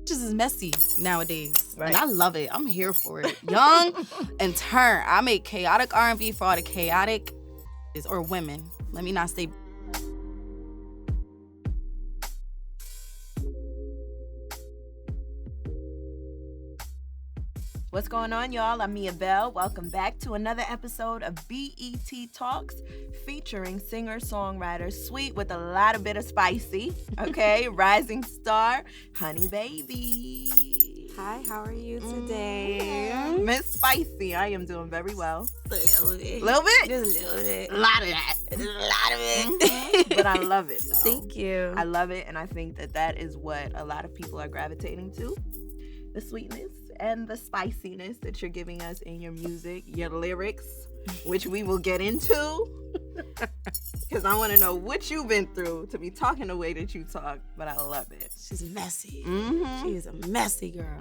just is messy nowadays. Right. And I love it. I'm here for it. Young and turn. I make chaotic R&B for all the chaotic or women. Let me not say. What's going on, y'all? I'm Mia Bell. Welcome back to another episode of BET Talks, featuring singer-songwriter Sweet with a lot of bit of spicy, okay? Rising star, Honey Baby. Hi, how are you today? Miss Spicy. I am doing very well. A little bit. Little bit? Just a little bit. A lot of that. A lot of it. But I love it, though. Thank you. I love it, and I think that is what a lot of people are gravitating to. The sweetness and the spiciness that you're giving us in your music, your lyrics, which we will get into. Because I want to know what you've been through to be talking the way that you talk, but I love it. She's messy. Mm-hmm. She's a messy girl.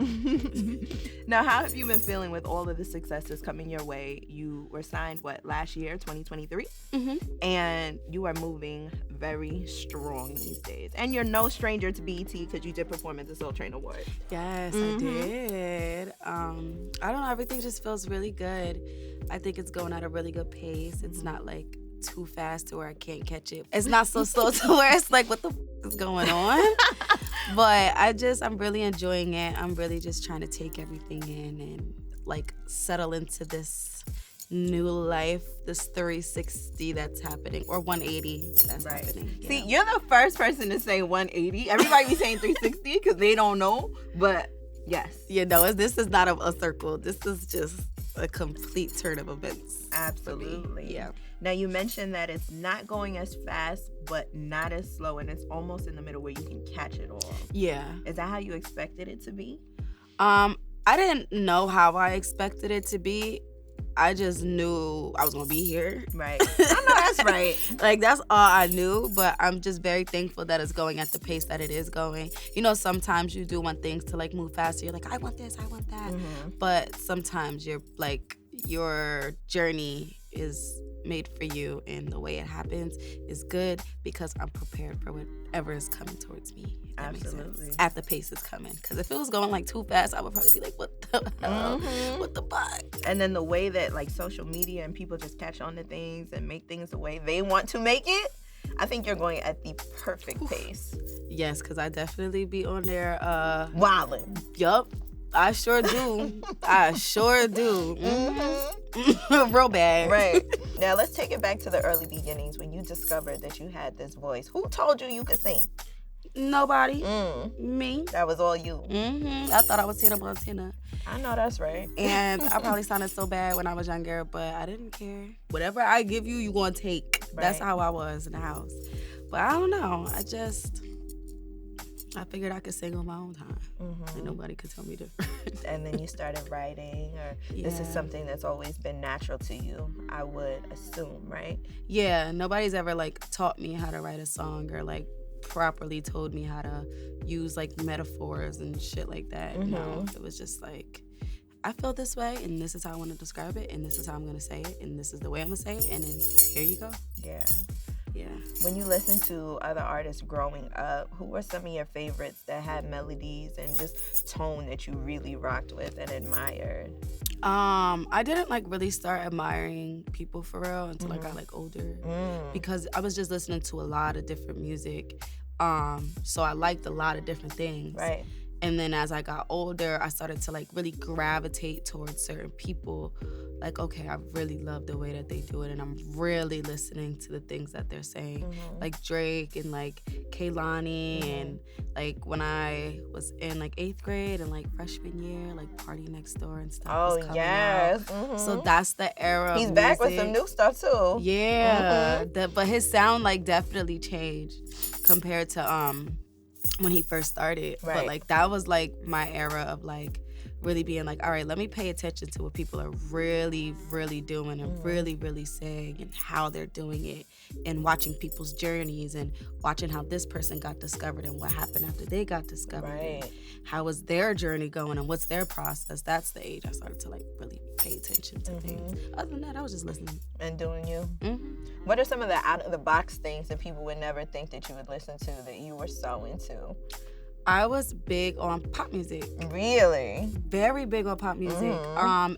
Now, how have you been feeling with all of the successes coming your way? You were signed, last year, 2023? Mm-hmm. And you are moving very strong these days. And you're no stranger to BET because you did perform at the Soul Train Award. Yes, I did. I don't know. Everything just feels really good. I think it's going at a really good pace. It's not like too fast to where I can't catch it. It's not so slow to where it's like, what the is going on? But I'm really enjoying it. I'm really just trying to take everything in and like settle into this new life, this 360 that's happening, or 180 that's happening. See, you're the first person to say 180. Everybody be saying 360 because they don't know, but yes. This is not a circle. This is just a complete turn of events. Absolutely. Yeah. Now, you mentioned that it's not going as fast, but not as slow, and it's almost in the middle where you can catch it all. Yeah. Is that how you expected it to be? I didn't know how I expected it to be. I just knew I was going to be here. Right. I know that's right. Like, that's all I knew, but I'm just very thankful that it's going at the pace that it is going. You know, sometimes you do want things to, like, move faster. You're like, I want this, I want that. Mm-hmm. But sometimes you're, like, your journey is made for you, and the way it happens is good because I'm prepared for whatever is coming towards me. Absolutely. At the pace it's coming. Because if it was going like too fast, I would probably be like, what the hell? What the fuck? And then the way that like social media and people just catch on to things and make things the way they want to make it, I think you're going at the perfect pace. Yes, because I definitely be on there. Wildin'. Yup. I sure do. I sure do. Mm-hmm. Real bad. Right. Now, let's take it back to the early beginnings when you discovered that you had this voice. Who told you you could sing? Nobody. Me. That was all you. Mm-hmm. I thought I was Hannah Montana. I know that's right. And I probably sounded so bad when I was younger, but I didn't care. Whatever I give you, you're going to take. Right. That's how I was in the house. But I don't know. I figured I could sing on my own time. Mm-hmm. And nobody could tell me different. And then you started writing, or this is something that's always been natural to you, I would assume, right? Yeah, nobody's ever like taught me how to write a song or like properly told me how to use like metaphors and shit like that. Mm-hmm. No, it was just like, I feel this way, and this is how I want to describe it, and this is how I'm going to say it, and this is the way I'm going to say it, and then here you go. Yeah. Yeah. When you listen to other artists growing up, who were some of your favorites that had melodies and just tone that you really rocked with and admired? I didn't like really start admiring people for real until I got like older, because I was just listening to a lot of different music. So I liked a lot of different things. Right. And then as I got older, I started to like really gravitate towards certain people. Like, okay, I really love the way that they do it, and I'm really listening to the things that they're saying. Mm-hmm. Like Drake and like Kehlani, and like when I was in like 8th grade and like freshman year, like Party Next Door and stuff was coming out. Mm-hmm. So that's the era. He's of back music. with some new stuff too. Yeah, but his sound like definitely changed compared to when he first started. Right. But like that was like my era of like really being like, all right, let me pay attention to what people are really, really doing and really, really saying and how they're doing it, and watching people's journeys and watching how this person got discovered and what happened after they got discovered. Right. And how was their journey going and what's their process. That's the age I started to like really pay attention to things. Other than that, I was just listening. And doing you. What are some of the out of the box things that people would never think that you would listen to that you were so into? I was big on pop music. Really? Very big on pop music.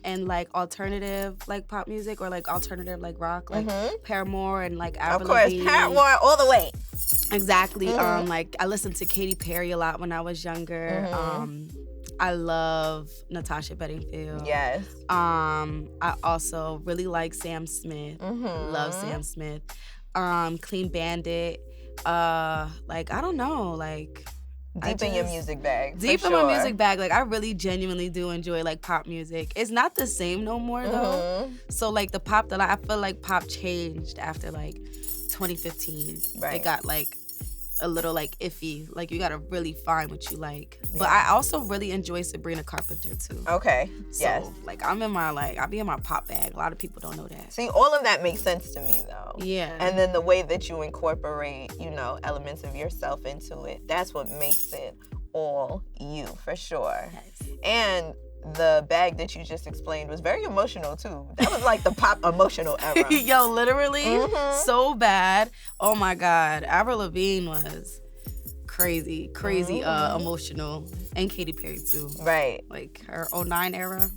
And like alternative like pop music or like alternative like rock, like Paramore and like Avril Lavigne. Of course, Paramore all the way. Exactly. Like I listened to Katy Perry a lot when I was younger. I love Natasha Bedingfield. Yes. I also really like Sam Smith. Love Sam Smith. Clean Bandit. Like I don't know, like deep in your music bag. Deep in my music bag. Like I really genuinely do enjoy like pop music. It's not the same no more though. So like the pop that I feel like pop changed after like 2015. Right. It got like a little like iffy. Like you gotta really find what you like. Yeah. But I also really enjoy Sabrina Carpenter too. Okay. So, yes. Like I be in my pop bag. A lot of people don't know that. See, all of that makes sense to me though. Yeah. And then the way that you incorporate, you know, elements of yourself into it, that's what makes it all you, for sure. Yes. And the bag that you just explained was very emotional too. That was like the pop emotional era. Yo, literally, so bad. Oh my God, Avril Lavigne was crazy emotional, and Katy Perry too. Right. Like her 09 era.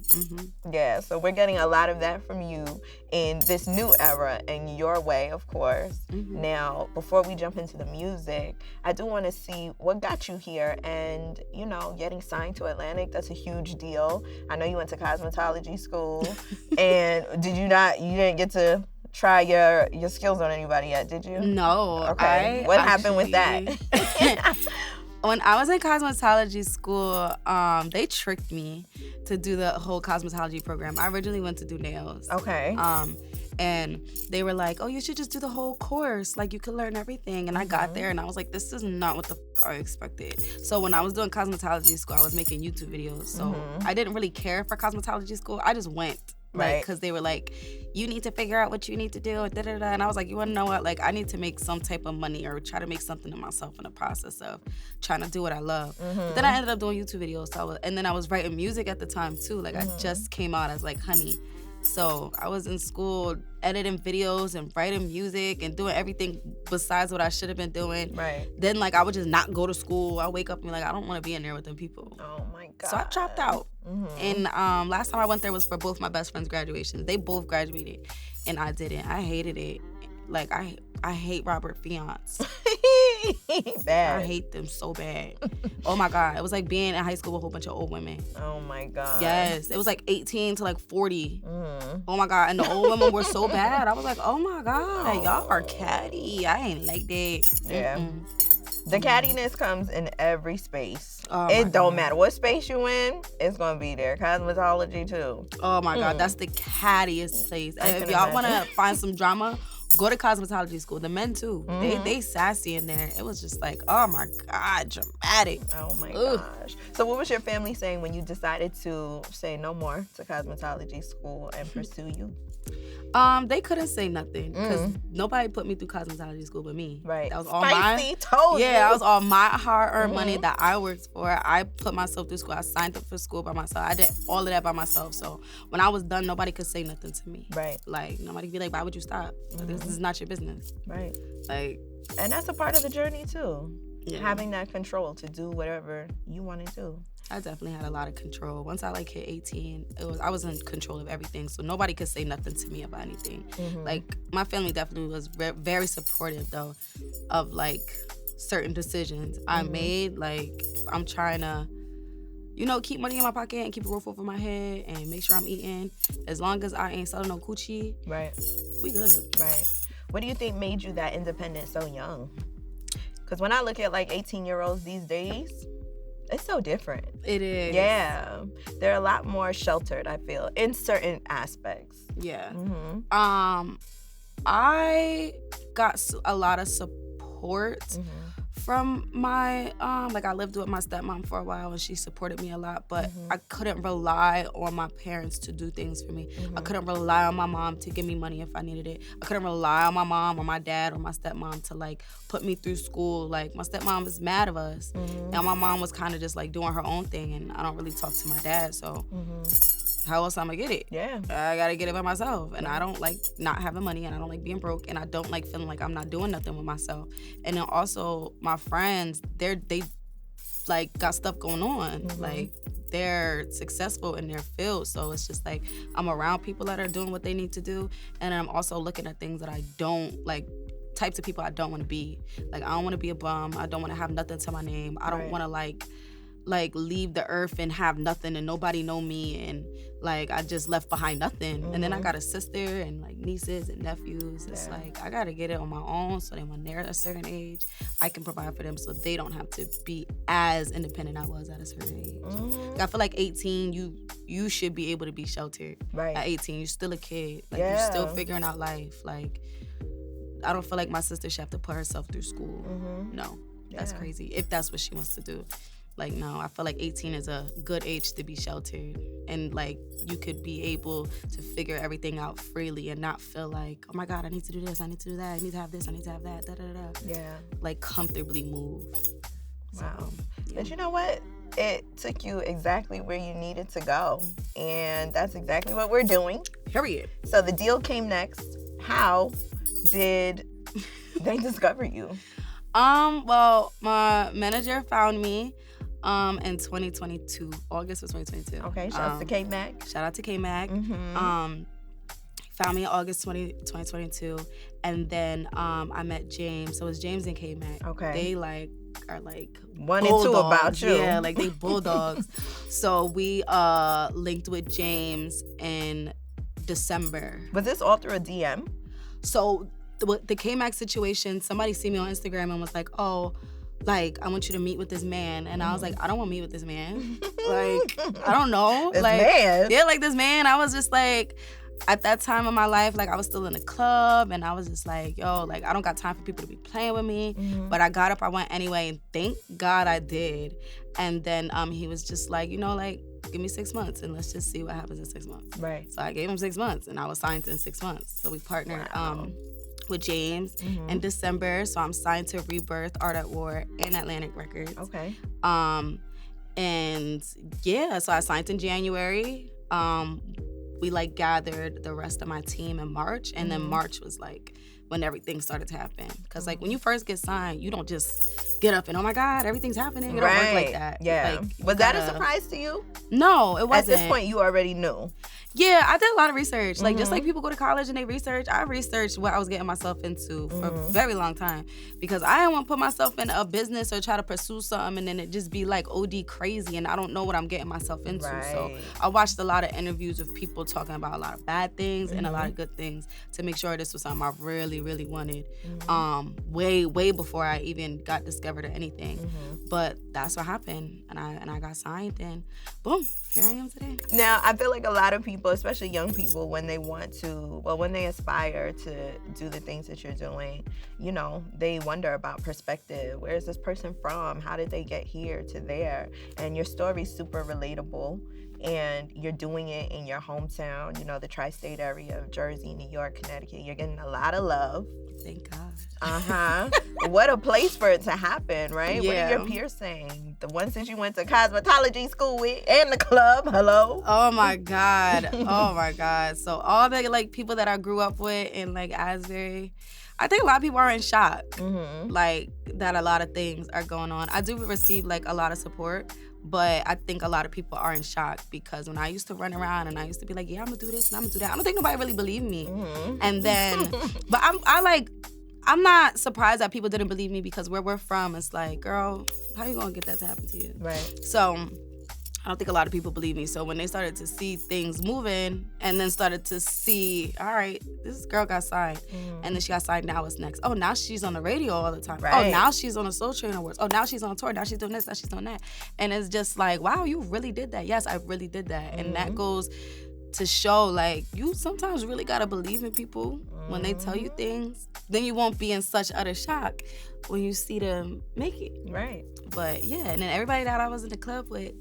Yeah, so we're getting a lot of that from you in this new era, in your way, of course. Now, before we jump into the music, I do want to see what got you here, and you know, getting signed to Atlantic, that's a huge deal. I know you went to cosmetology school, and you didn't get to try your skills on anybody yet, did you? No. Okay. What happened with that? When I was in cosmetology school, they tricked me to do the whole cosmetology program. I originally went to do nails. Okay. And they were like, oh, you should just do the whole course. Like, you could learn everything. And I got there, and I was like, this is not what the I expected. So when I was doing cosmetology school, I was making YouTube videos. So I didn't really care for cosmetology school. I just went. Like, because they were like, you need to figure out what you need to do, and I was like, you want to know what? Like, I need to make some type of money or try to make something of myself in the process of trying to do what I love. But then I ended up doing YouTube videos, and then I was writing music at the time too. Like, I just came out as like Honey. So I was in school editing videos and writing music and doing everything besides what I should have been doing. Right. Then like I would just not go to school. I wake up and be like, I don't want to be in there with them people. Oh my God. So I dropped out. And last time I went there was for both my best friends' graduations. They both graduated and I didn't. I hated it. Like I hate Robert Fiance. Bad. I hate them so bad. Oh my God. It was like being in high school with a whole bunch of old women. Oh my God. Yes. It was like 18 to like 40. Oh my God. And the old women were so bad. I was like, oh my God, y'all are catty. I ain't like that. Yeah. The cattiness comes in every space. It don't matter what space you in, it's gonna be there. Cosmetology too. Oh my God, that's the cattiest place. If y'all wanna find some drama, go to cosmetology school. The men too. They sassy in there. It was just like, oh my God, dramatic. Oh my gosh. So what was your family saying when you decided to say no more to cosmetology school and pursue you? They couldn't say nothing because nobody put me through cosmetology school but me. Right. That was all that was all my hard-earned money that I worked for. I put myself through school. I signed up for school by myself. I did all of that by myself. So when I was done, nobody could say nothing to me. Right. Like nobody could be like, why would you stop? This is not your business. Right. Like, and that's a part of the journey too. Yeah. Having that control to do whatever you want to do. I definitely had a lot of control. Once I like hit 18, I was in control of everything, so nobody could say nothing to me about anything. Like my family definitely was very supportive though, of like certain decisions I made. Like I'm trying to, you know, keep money in my pocket and keep a roof over my head and make sure I'm eating. As long as I ain't selling no coochie, right? We good. Right. What do you think made you that independent so young? Because when I look at like 18-year-olds these days, it's so different. It is. Yeah. They're a lot more sheltered, I feel, in certain aspects. Yeah. I got a lot of support from my, like I lived with my stepmom for a while and she supported me a lot, but I couldn't rely on my parents to do things for me. I couldn't rely on my mom to give me money if I needed it. I couldn't rely on my mom or my dad or my stepmom to like put me through school. Like my stepmom was mad of us and my mom was kind of just like doing her own thing and I don't really talk to my dad, so how else I'm gonna get it? Yeah. I gotta get it by myself. And I don't like not having money and I don't like being broke and I don't like feeling like I'm not doing nothing with myself. And then also my friends, they like got stuff going on. Like they're successful in their field, so it's just like I'm around people that are doing what they need to do, and I'm also looking at things that I don't like, types of people I don't want to be. Like I don't want to be a bum. I don't want to have nothing to my name. I don't want to like leave the earth and have nothing and nobody know me, and like I just left behind nothing. And then I got a sister and like nieces and nephews. It's like I gotta get it on my own, so then when they're a certain age I can provide for them, so they don't have to be as independent I was at a certain age. Like, I feel like 18 you should be able to be sheltered. At 18 you're still a kid, like you're still figuring out life. Like I don't feel like my sister should have to put herself through school. No, that's crazy if that's what she wants to do. Like, no, I feel like 18 is a good age to be sheltered, and like you could be able to figure everything out freely and not feel like, oh my God, I need to do this, I need to do that, I need to have this, I need to have that, da da da. Yeah. Like comfortably move. Wow. So, but you know what? It took you exactly where you needed to go, and that's exactly what we're doing. Period. So the deal came next. How did they discover you? Well, my manager found me in 2022, August of 2022. Okay, shout out to K-Mac. Shout out to K-Mac. Found me in August 2022, and then I met James. So it was James and K-Mac. Okay. They like are like one and two about you. Yeah, like they bulldogs. So we linked with James in December. Was this all through a DM? So the K-Mac situation, somebody see me on Instagram and was like, oh, like, I want you to meet with this man. And I was like, I don't want to meet with this man. Like, I don't know. This like, man? Yeah, like this man. I was just like, at that time of my life, like I was still in the club, and I was just like, yo, like I don't got time for people to be playing with me. But I got up, I went anyway, and thank God I did. And then he was just like, you know, like, give me 6 months and let's just see what happens in 6 months. Right. So I gave him 6 months, and I was signed in 6 months. So we partnered with James in December. So I'm signed to Rebirth, Art at War, and Atlantic Records. Okay. And yeah, so I signed in January. We like gathered the rest of my team in March, and then March was like when everything started to happen. Because like when you first get signed, you don't just get up and, oh my God, everything's happening. It don't work like that. Yeah. Like, was that a surprise to you? No, it wasn't. At this point, you already knew. Yeah, I did a lot of research. Like, just like people go to college and they research, I researched what I was getting myself into for a very long time, because I didn't want to put myself in a business or try to pursue something and then it just be like OD crazy and I don't know what I'm getting myself into. Right. So I watched a lot of interviews of people talking about a lot of bad things and a lot of good things to make sure this was something I really, really wanted. Way before I even got discovered or anything. But that's what happened, and I got signed, and boom, here I am today. Now, I feel like a lot of people, especially young people, when they aspire to do the things that you're doing, you know, they wonder about perspective. Where is this person from? How did they get here to there? And your story's super relatable, and you're doing it in your hometown, you know, the tri-state area of Jersey, New York, Connecticut. You're getting a lot of love. Thank God. What a place for it to happen, right? Yeah. What are your peers saying? The ones that you went to Cosmetology School with and the club, hello? Oh my God. Oh my God. So all the like people that I grew up with in like Asbury, I think a lot of people are in shock, like that a lot of things are going on. I do receive like a lot of support, but I think a lot of people are in shock because when I used to run around and I used to be like, yeah, I'm gonna do this and I'm gonna do that, I don't think nobody really believed me. And then, but I'm not surprised that people didn't believe me, because where we're from, it's like, girl, how you gonna get that to happen to you? Right. So I don't think a lot of people believe me. So when they started to see things moving and then started to see, all right, this girl got signed. And then she got signed, now what's next? Oh, now she's on the radio all the time. Right. Oh, now she's on the Soul Train Awards. Oh, now she's on tour. Now she's doing this, now she's doing that. And it's just like, wow, you really did that. Yes, I really did that. And that goes to show, like, you sometimes really gotta believe in people when they tell you things. Then you won't be in such utter shock when you see them make it. Right. But yeah, and then everybody that I was in the club with,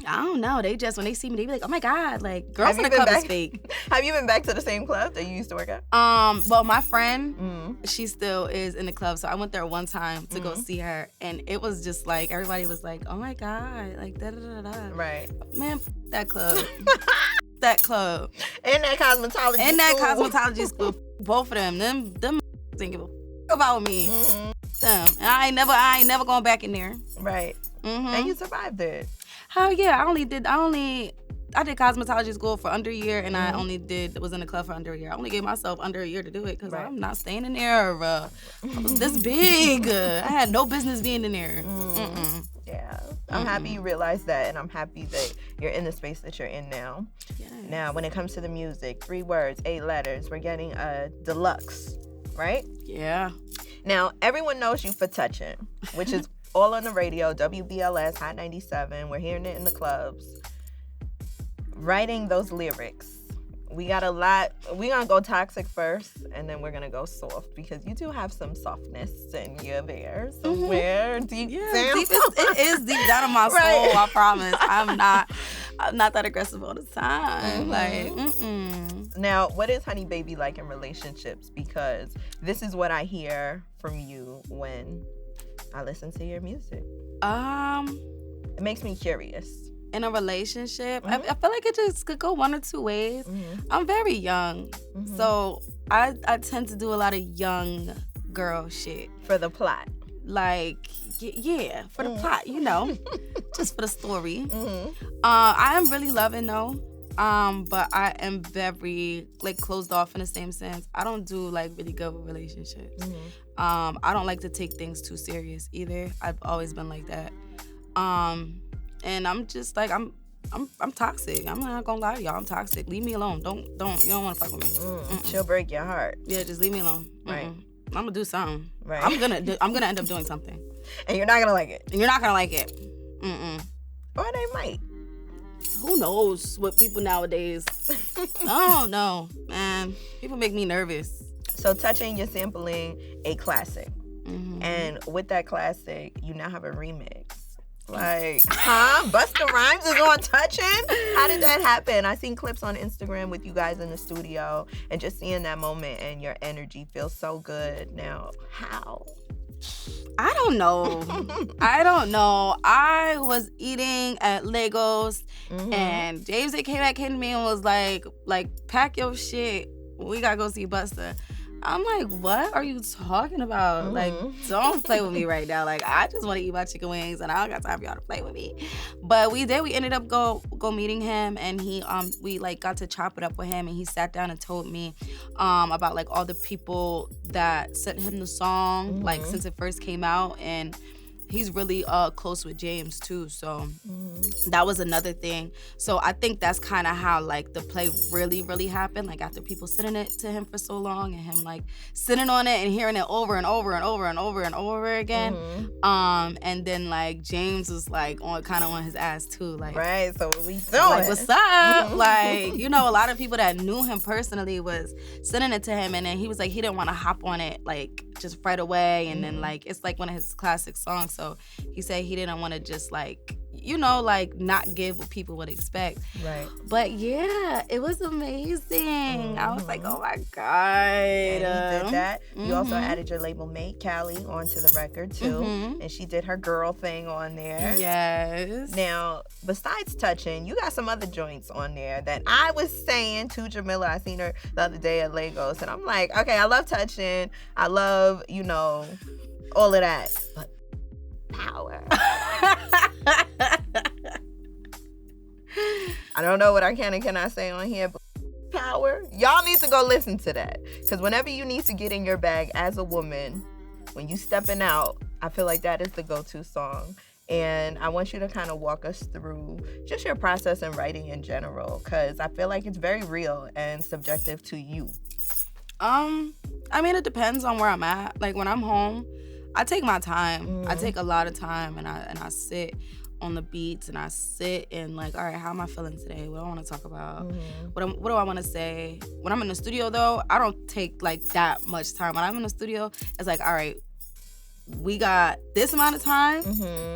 I don't know, they just, when they see me, they be like, oh my God, like, girls in the club is fake. Have you been back to the same club that you used to work at? Well, my friend, she still is in the club, so I went there one time to go see her, and it was just like, everybody was like, oh my God, like, da-da-da-da. Right. Man, that club. That club. In that cosmetology school. In that cosmetology school. Both of them didn't give a about me. them. And I ain't never going back in there. Right. And you survived it. Hell yeah. I did cosmetology school for under a year, and I was in the club for under a year. I only gave myself under a year to do it because I'm not staying in there. I was this big. I had no business being in there. Yeah. I'm happy you realized that, and I'm happy that you're in the space that you're in now. Yes. Now, when it comes to the music, 3 words, 8 letters, we're getting a deluxe, right? Yeah. Now, everyone knows you for Touchin', which is all on the radio, WBLS, Hot 97. We're hearing it in the clubs. Writing those lyrics. We got a lot. We're going to go toxic first, and then we're going to go soft, because you do have some softness in you there somewhere deep down. It is deep down in my soul, I promise. I'm not that aggressive all the time. Now, what is Honey Baby like in relationships? Because this is what I hear from you when I listen to your music. It makes me curious. In a relationship, I feel like it just could go one or two ways. I'm very young, so I tend to do a lot of young girl shit. For the plot. Like, yeah, for the plot, just for the story. I am really loving though, but I am very, closed off in the same sense. I don't do, really good with relationships. I don't like to take things too serious either. I've always been like that. And I'm just I'm toxic. I'm not gonna lie to y'all. I'm toxic. Leave me alone. You don't want to fuck with me. She'll break your heart. Yeah, just leave me alone. Right. I'm gonna do something. Right. I'm gonna end up doing something. And you're not gonna like it. And you're not gonna like it. Or they might. Who knows what people nowadays? I don't know, man. People make me nervous. So Touchin', you're sampling a classic, and with that classic, you now have a remix. Busta Rhymes is on Touchin'? How did that happen? I seen clips on Instagram with you guys in the studio, and just seeing that moment and your energy feels so good. Now, how? I don't know. I was eating at Legos, and James came back to me and was like, pack your shit. We gotta go see Busta. I'm like, what are you talking about? Don't play with me right now. I just want to eat my chicken wings, and I don't got time for y'all to play with me. But we ended up go meeting him, and we got to chop it up with him, and he sat down and told me about all the people that sent him the song, since it first came out, and he's really close with James too, so that was another thing. So I think that's kind of how the play really, really happened. After people sending it to him for so long, and him sitting on it and hearing it over and over and over and over and over again. And then James was on his ass too. Right. So what we doing? What's up? A lot of people that knew him personally was sending it to him, and then he was he didn't want to hop on it just right away, and then it's one of his classic songs. So he said he didn't want to just not give what people would expect. Right. But yeah, it was amazing. I was like, oh my God. And you did that. You also added your label mate, Callie, onto the record too. And she did her girl thing on there. Yes. Now, besides Touchin', you got some other joints on there that I was saying to Jamila. I seen her the other day at Legos, and I'm like, okay, I love Touchin'. I love, all of that. But power. I don't know what I can and cannot say on here, but power. Y'all need to go listen to that. Because whenever you need to get in your bag as a woman, when you stepping out, I feel like that is the go-to song. And I want you to kind of walk us through just your process in writing in general, because I feel like it's very real and subjective to you. It depends on where I'm at. When I'm home, I take my time. I take a lot of time, and I sit on the beats, and I sit and all right, how am I feeling today? What do I want to talk about? What do I want to say? When I'm in the studio though, I don't take that much time. When I'm in the studio, it's all right, we got this amount of time.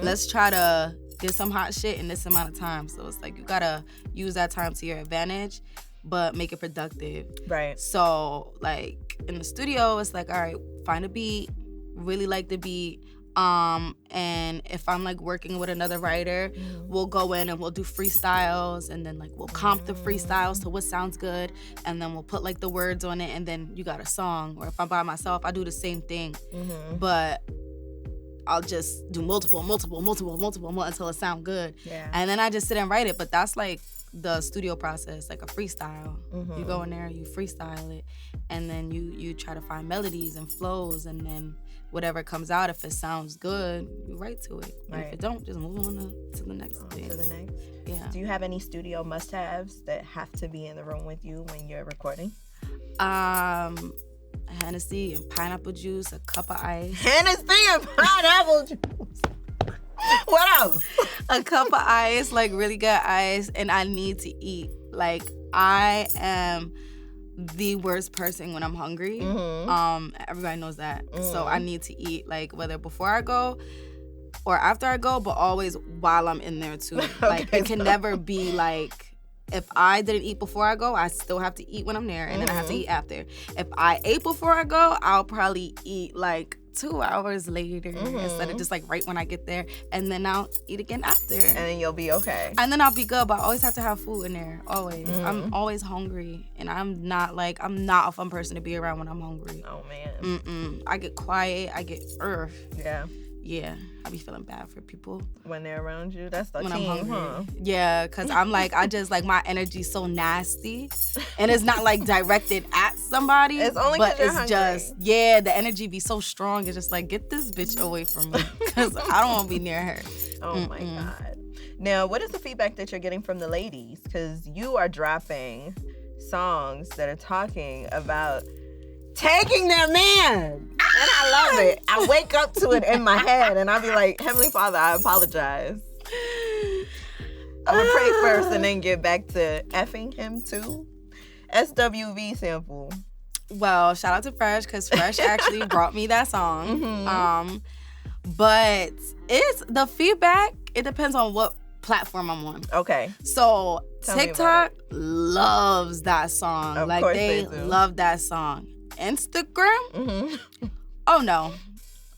Let's try to get some hot shit in this amount of time. So it's you gotta use that time to your advantage, but make it productive. Right. So in the studio, it's all right, find a beat, really like the beat. And if I'm working with another writer, we'll go in and we'll do freestyles, and then we'll comp the freestyles to what sounds good, and then we'll put the words on it, and then you got a song. Or if I'm by myself, I do the same thing. But I'll just do multiple until it sound good. Yeah. And then I just sit and write it. But that's like the studio process, like a freestyle. Mm-hmm. You go in there, you freestyle it, and then you try to find melodies and flows, and then whatever comes out, if it sounds good, you write to it. And if it don't, just move on to the next thing. To the next. Yeah. Do you have any studio must-haves that have to be in the room with you when you're recording? Hennessy and pineapple juice, a cup of ice. Hennessy and pineapple juice. What else? A cup of ice, like really good ice, and I need to eat. Like, I am the worst person when I'm hungry. Mm-hmm. Everybody knows that. Mm-hmm. So I need to eat, like, whether before I go or after I go, but always while I'm in there too. Like, it can never be like, if I didn't eat before I go, I still have to eat when I'm there, and then I have to eat after. If I ate before I go, I'll probably eat like 2 hours later instead of just like right when I get there, and then I'll eat again after. And then you'll be okay. And then I'll be good, but I always have to have food in there, always. I'm always hungry, and I'm not a fun person to be around when I'm hungry. Oh, man. I get quiet, I get Yeah. I be feeling bad for people when they're around you. That's the when team, I'm hungry. huh? Yeah, because I'm like, I just like, my energy's so nasty, and it's not like directed at somebody. It's only but you're it's hungry. just, yeah, the energy be so strong. It's just like, get this bitch away from me, because I don't want to be near her. Oh my God. Now, what is the feedback that you're getting from the ladies? Because you are dropping songs that are talking about taking their man. And I love it. I wake up to it in my head and I'll be like, Heavenly Father, I apologize. I'm going to pray first and then get back to effing him too. SWV sample. Well, shout out to Fresh, because Fresh actually brought me that song. But it's the feedback, it depends on what platform I'm on. Okay. So Tell me TikTok loves that song. Of like course they they do. love that song. Instagram? Oh no.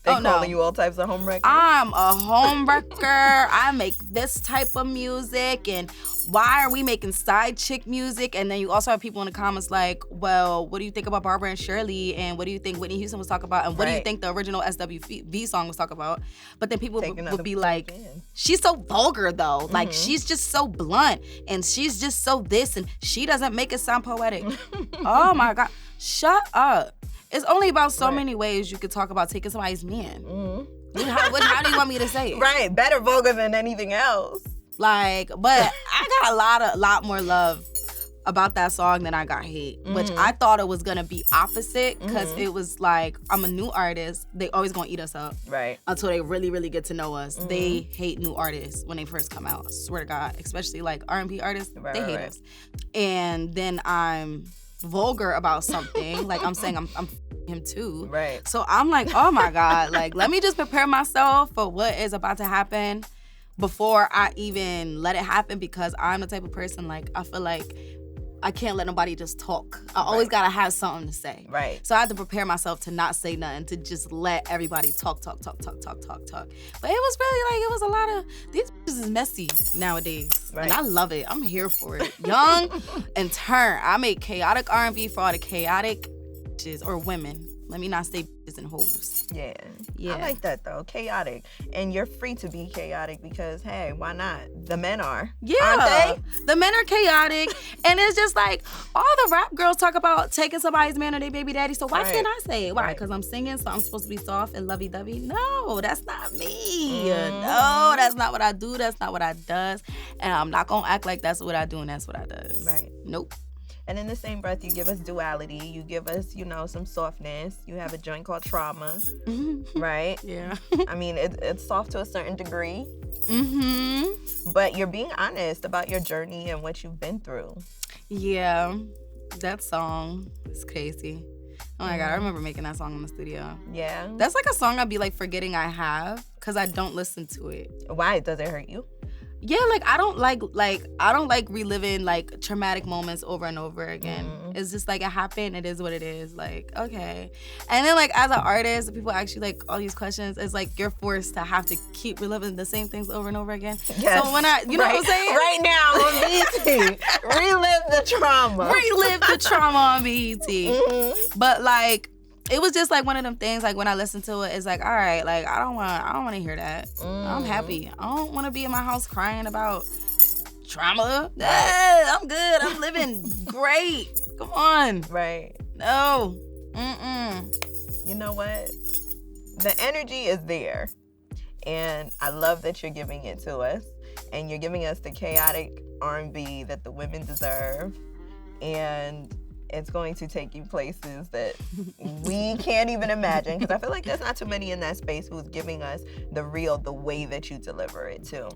They calling you all types of home wreckers? I'm a home wrecker. I make this type of music, and why are we making side chick music? And then you also have people in the comments like, well, what do you think about Barbara and Shirley? And what do you think Whitney Houston was talking about? And what do you think the original SWV song was talking about? But then people would be like, she's so vulgar though. Like, she's just so blunt, and she's just so this, and she doesn't make it sound poetic. Oh my God. Shut up. It's only about so many ways you could talk about taking somebody's man. How do you want me to say it? Right. Better vulgar than anything else. Like, but I got a lot more love about that song than I got hate, which I thought it was gonna be opposite, because it was like, I'm a new artist. They always gonna eat us up. Right. Until they really, really get to know us. They hate new artists when they first come out. I swear to God. Especially like R&B artists. They hate us. And then I'm vulgar about something. Like, I'm saying I'm him too. Right. So I'm like, oh my God, like, let me just prepare myself for what is about to happen before I even let it happen, because I'm the type of person, like, I feel like I can't let nobody just talk. I always gotta have something to say. Right. So I had to prepare myself to not say nothing, to just let everybody talk. But it was really like, it was a lot of, these bitches is messy nowadays. Right. And I love it. I'm here for it. Young and turn. I make chaotic R&B for all the chaotic bitches, or women. Let me not say bitches and hoes. Yeah. Yeah. I like that though. Chaotic. And you're free to be chaotic because, hey, why not? The men are. Yeah. Aren't they? The men are chaotic. And it's just like, all the rap girls talk about taking somebody's man or their baby daddy. So why can't I say it? Why? Because I'm singing, so I'm supposed to be soft and lovey-dovey? No, that's not me. No, that's not what I do. That's not what I does. And I'm not going to act like that's what I do and that's what I does. Right. Nope. And in the same breath, you give us duality. You give us, some softness. You have a joint called Trauma, right? Yeah. I mean, it's soft to a certain degree. Mm-hmm. But you're being honest about your journey and what you've been through. Yeah. That song is crazy. Oh my God, I remember making that song in the studio. Yeah. That's like a song I'd be like forgetting I have, because I don't listen to it. Why? Does it hurt you? Yeah, like I don't like reliving like traumatic moments over and over again. It's just like, it happened, it is what it is. Like, okay. And then like, as an artist, people ask you like all these questions, it's like you're forced to have to keep reliving the same things over and over again. Yes. So when you know what I'm saying? Right now on BET, relive the trauma. Relive the trauma on BET. But like, it was just like one of them things. Like when I listened to it, it's like, all right, like I don't want to hear that. I'm happy. I don't want to be in my house crying about trauma. I'm good. I'm living great. Come on. Right. No. You know what? The energy is there, and I love that you're giving it to us, and you're giving us the chaotic R&B that the women deserve, and it's going to take you places that we can't even imagine, because I feel like there's not too many in that space who's giving us the way that you deliver it too.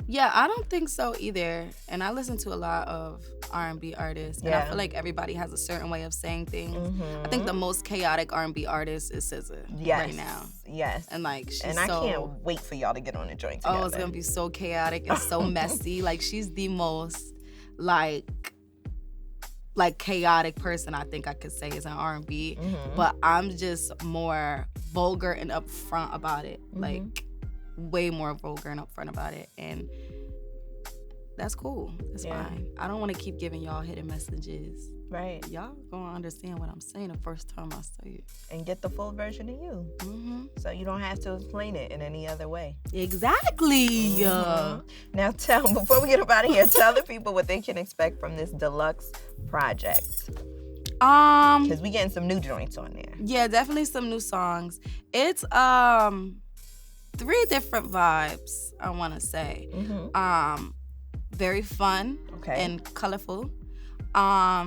Yeah, I don't think so either. And I listen to a lot of R&B artists, and I feel like everybody has a certain way of saying things. I think the most chaotic R&B artist is SZA right now. Yes. And like she's I can't wait for y'all to get on a joint together. Oh, it's gonna be so chaotic and so messy. Like she's the most like chaotic person I think I could say is an R&B, but I'm just more vulgar and upfront about it. Like way more vulgar and upfront about it, and that's cool. That's fine. I don't want to keep giving y'all hidden messages. Right. Y'all gonna understand what I'm saying the first time I say it. And get the full version of you. So you don't have to explain it in any other way. Exactly. Now before we get up out of here, tell the people what they can expect from this deluxe project. Because we getting some new joints on there. Yeah, definitely some new songs. It's 3 different vibes, I want to say. Very fun and colorful.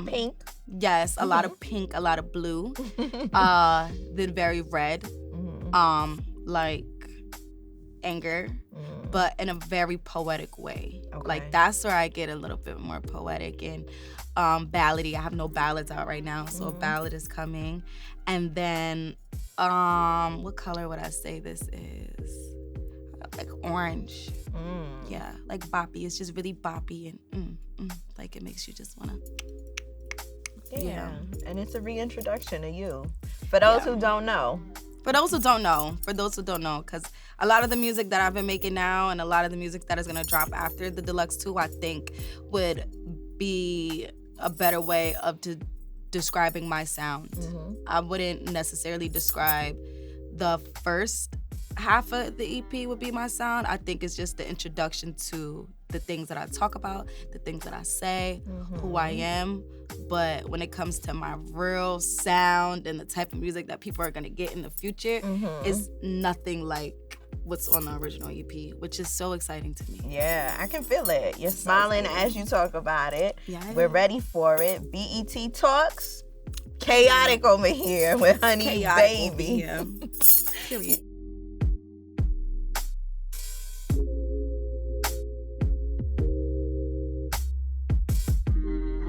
Pink. Yes, a lot of pink, a lot of blue. Then very red. Like anger, but in a very poetic way. Like that's where I get a little bit more poetic and ballady. I have no ballads out right now, so a ballad is coming. And then what color would I say this is? Like orange. Yeah, like boppy. It's just really boppy and like it makes you just wanna. Yeah. And it's a reintroduction of you. For those who don't know. For those who don't know, because a lot of the music that I've been making now and a lot of the music that is gonna drop after the Deluxe 2, I think would be a better way of describing my sound. I wouldn't necessarily describe the first half of the EP would be my sound. I think it's just the introduction to the things that I talk about, the things that I say, who I am. But when it comes to my real sound and the type of music that people are gonna get in the future, it's nothing like what's on the original EP, which is so exciting to me. Yeah, I can feel it. You're smiling as you talk about it. Yeah, we're ready for it. BET Talks, chaotic over here with Honey Baby. Period.